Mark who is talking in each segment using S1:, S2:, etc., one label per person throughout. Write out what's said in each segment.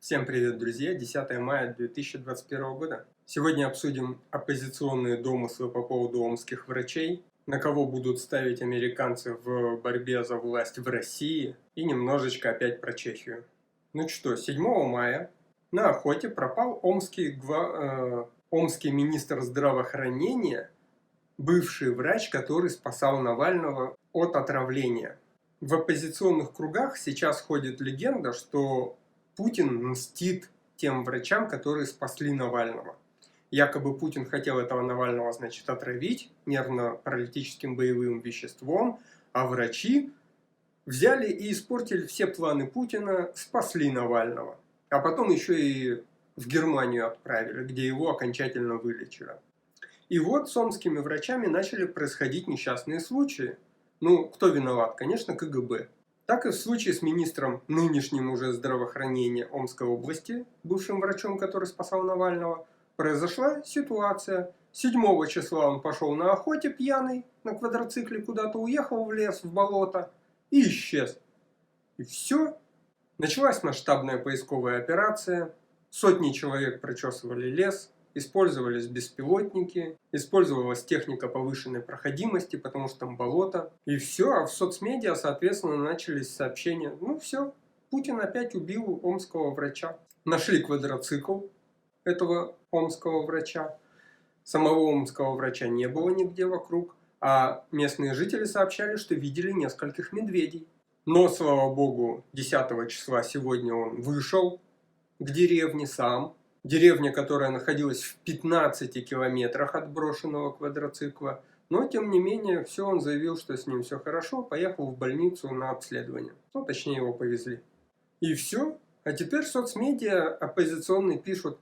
S1: Всем привет, друзья! 10 мая 2021 года. Сегодня обсудим оппозиционные домыслы по поводу омских врачей, на кого будут ставить американцы в борьбе за власть в России и немножечко опять про Чехию. Ну что, 7 мая на охоте пропал омский министр здравоохранения, бывший врач, который спасал Навального от отравления. В оппозиционных кругах сейчас ходит легенда, что Путин мстит тем врачам, которые спасли Навального. Якобы Путин хотел этого Навального, значит, отравить нервно-паралитическим боевым веществом, а врачи взяли и испортили все планы Путина, спасли Навального. А потом еще и в Германию отправили, где его окончательно вылечили. И вот с омскими врачами начали происходить несчастные случаи. Ну, кто виноват? Конечно, КГБ. Так и в случае с министром нынешним уже здравоохранения Омской области, бывшим врачом, который спасал Навального, произошла ситуация. 7 числа он пошел на охоте пьяный, на квадроцикле куда-то уехал в лес, в болото и исчез. И все. Началась масштабная поисковая операция. Сотни человек прочесывали лес. Использовались беспилотники, использовалась техника повышенной проходимости, потому что там болото. И все, а в соцмедиа, соответственно, начались сообщения. Ну все, Путин опять убил омского врача. Нашли квадроцикл этого омского врача. Самого омского врача не было нигде вокруг. А местные жители сообщали, что видели нескольких медведей. Но, слава богу, 10 числа сегодня он вышел к деревне сам. Деревня, которая находилась в 15 километрах от брошенного квадроцикла. Но, тем не менее, все он заявил, что с ним все хорошо, поехал в больницу на обследование. Ну, точнее, его повезли. И все. А теперь в соцмедиа оппозиционные пишут: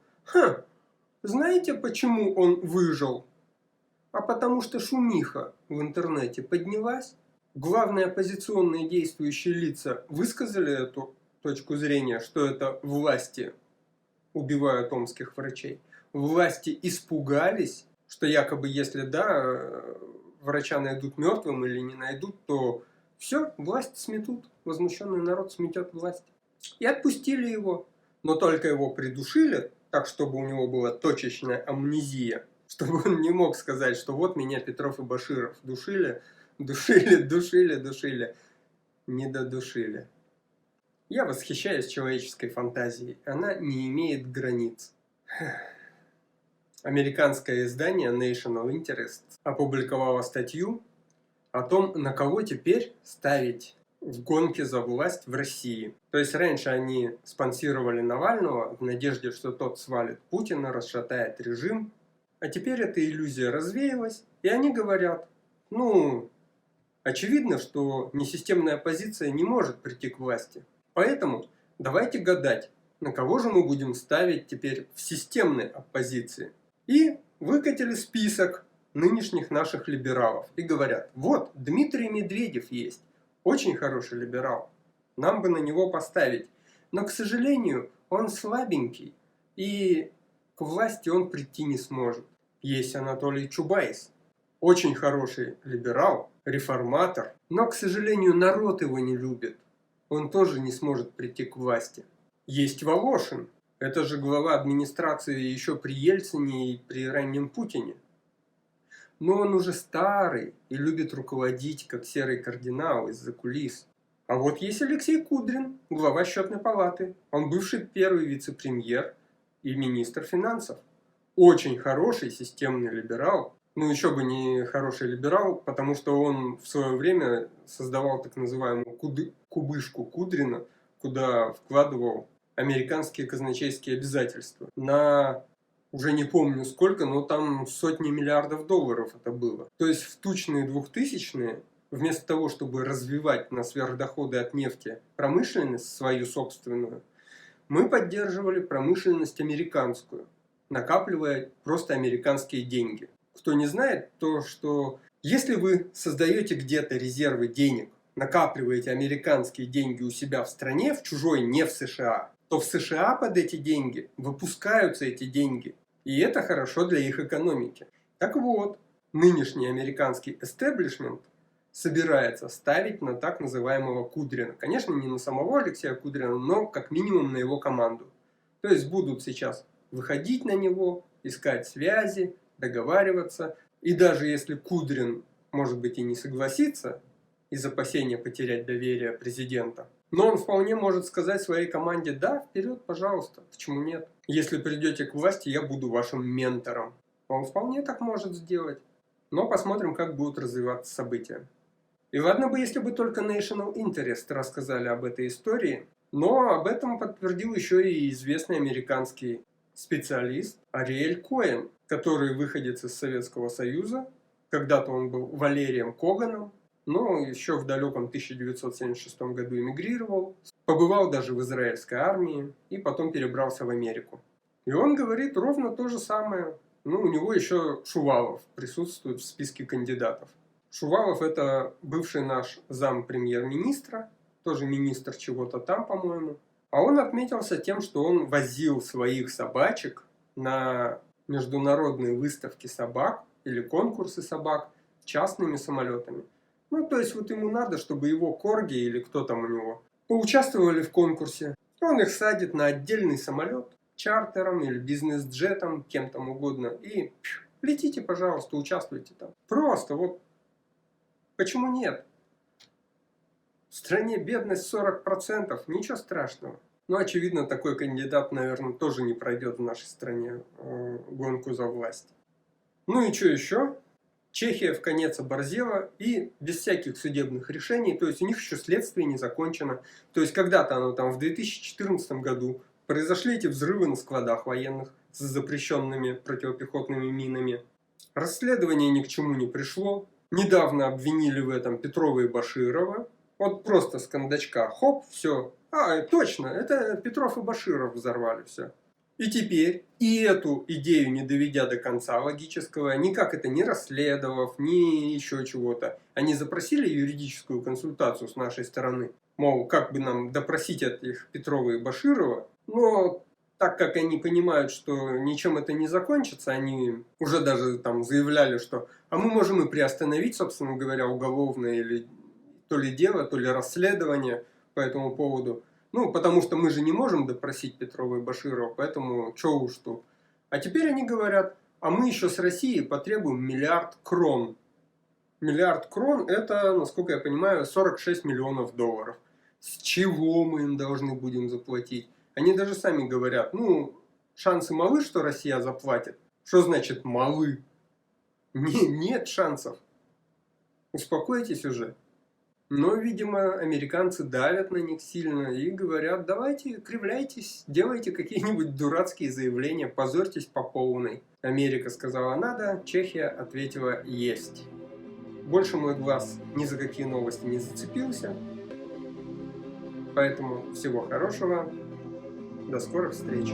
S1: знаете, почему он выжил? А потому что шумиха в интернете поднялась. Главные оппозиционные действующие лица высказали эту точку зрения, что это власти убивают омских врачей. Власти испугались, что якобы если врача найдут мертвым или не найдут, то все, власть сметут, возмущенный народ сметет власть. И отпустили его, но только его придушили, так чтобы у него была точечная амнезия, чтобы он не мог сказать, что вот меня Петров и Баширов душили, не додушили. Я восхищаюсь человеческой фантазией. Она не имеет границ. Американское издание National Interest опубликовало статью о том, на кого теперь ставить в гонке за власть в России. То есть раньше они спонсировали Навального в надежде, что тот свалит Путина, расшатает режим. А теперь эта иллюзия развеялась, и они говорят: очевидно, что несистемная оппозиция не может прийти к власти. Поэтому давайте гадать, на кого же мы будем ставить теперь в системной оппозиции. И выкатили список нынешних наших либералов. И говорят: вот, Дмитрий Медведев есть, очень хороший либерал, нам бы на него поставить. Но, к сожалению, он слабенький, и к власти он прийти не сможет. Есть Анатолий Чубайс, очень хороший либерал, реформатор, но, к сожалению, народ его не любит. Он тоже не сможет прийти к власти. Есть Волошин. Это же глава администрации еще при Ельцине и при раннем Путине. Но он уже старый и любит руководить, как серый кардинал из-за кулис. А вот есть Алексей Кудрин, глава счетной палаты. Он бывший первый вице-премьер и министр финансов. Очень хороший системный либерал. Ну, еще бы не хороший либерал, потому что он в свое время создавал так называемую кубышку Кудрина, куда вкладывал американские казначейские обязательства. На уже не помню сколько, но там сотни миллиардов долларов это было. То есть в тучные 2000-е, вместо того, чтобы развивать на сверхдоходы от нефти промышленность свою собственную, мы поддерживали промышленность американскую, накапливая просто американские деньги. Кто не знает, то что если вы создаете где-то резервы денег, накапливаете американские деньги у себя в стране, в чужой, не в США, то в США под эти деньги выпускаются эти деньги. И это хорошо для их экономики. Так вот, нынешний американский эстеблишмент собирается ставить на так называемого Кудрина. Конечно, не на самого Алексея Кудрина, но как минимум на его команду. То есть будут сейчас выходить на него, искать связи, договариваться. И даже если Кудрин, может быть, и не согласится из опасения потерять доверие президента, но он вполне может сказать своей команде: да, вперед, пожалуйста, почему нет? Если придете к власти, я буду вашим ментором. Он вполне так может сделать. Но посмотрим, как будут развиваться события. И ладно бы, если бы только National Interest рассказали об этой истории, но об этом подтвердил еще и известный американский специалист Ариэль Коэн, который выходец из Советского Союза. Когда-то он был Валерием Коганом, но еще в далеком 1976 году эмигрировал, побывал даже в израильской армии и потом перебрался в Америку. И он говорит ровно то же самое. Ну, у него еще Шувалов присутствует в списке кандидатов. Шувалов — это бывший наш зам премьер-министра, тоже министр чего-то там, по-моему. А он отметился тем, что он возил своих собачек на международные выставки собак или конкурсы собак частными самолетами. Ну, то есть вот ему надо, чтобы его корги или кто там у него поучаствовали в конкурсе. Он их садит на отдельный самолет, чартером или бизнес-джетом, кем там угодно, и летите, пожалуйста, участвуйте там. Просто вот почему нет? В стране бедность 40%, ничего страшного. Но, очевидно, такой кандидат, наверное, тоже не пройдет в нашей стране гонку за власть. Ну и что еще? Чехия вконец оборзела и без всяких судебных решений, то есть у них еще следствие не закончено. То есть когда-то оно там в 2014 году произошли эти взрывы на складах военных с запрещенными противопехотными минами. Расследование ни к чему не пришло. Недавно обвинили в этом Петрова и Баширова. Вот просто с кондачка, хоп, все. А, точно, это Петров и Баширов взорвали все. И теперь, и эту идею не доведя до конца логического, никак это не расследовав, ни еще чего-то, они запросили юридическую консультацию с нашей стороны. Мол, как бы нам допросить этих Петрова и Баширова, но так как они понимают, что ничем это не закончится, они уже даже там заявляли, что а мы можем и приостановить, собственно говоря, уголовное или то ли дело, то ли расследование по этому поводу. Ну, потому что мы же не можем допросить Петрова и Баширова, поэтому чё уж тут. А теперь они говорят, а мы еще с России потребуем 1 миллиард крон. 1 миллиард крон — это, насколько я понимаю, 46 миллионов долларов. С чего мы им должны будем заплатить? Они даже сами говорят, ну, шансы малы, что Россия заплатит. Что значит малы? Нет шансов. Успокойтесь уже. Но, видимо, американцы давят на них сильно и говорят, давайте, кривляйтесь, делайте какие-нибудь дурацкие заявления, позорьтесь по полной. Америка сказала надо, Чехия ответила есть. Больше мой глаз ни за какие новости не зацепился. Поэтому всего хорошего. До скорых встреч.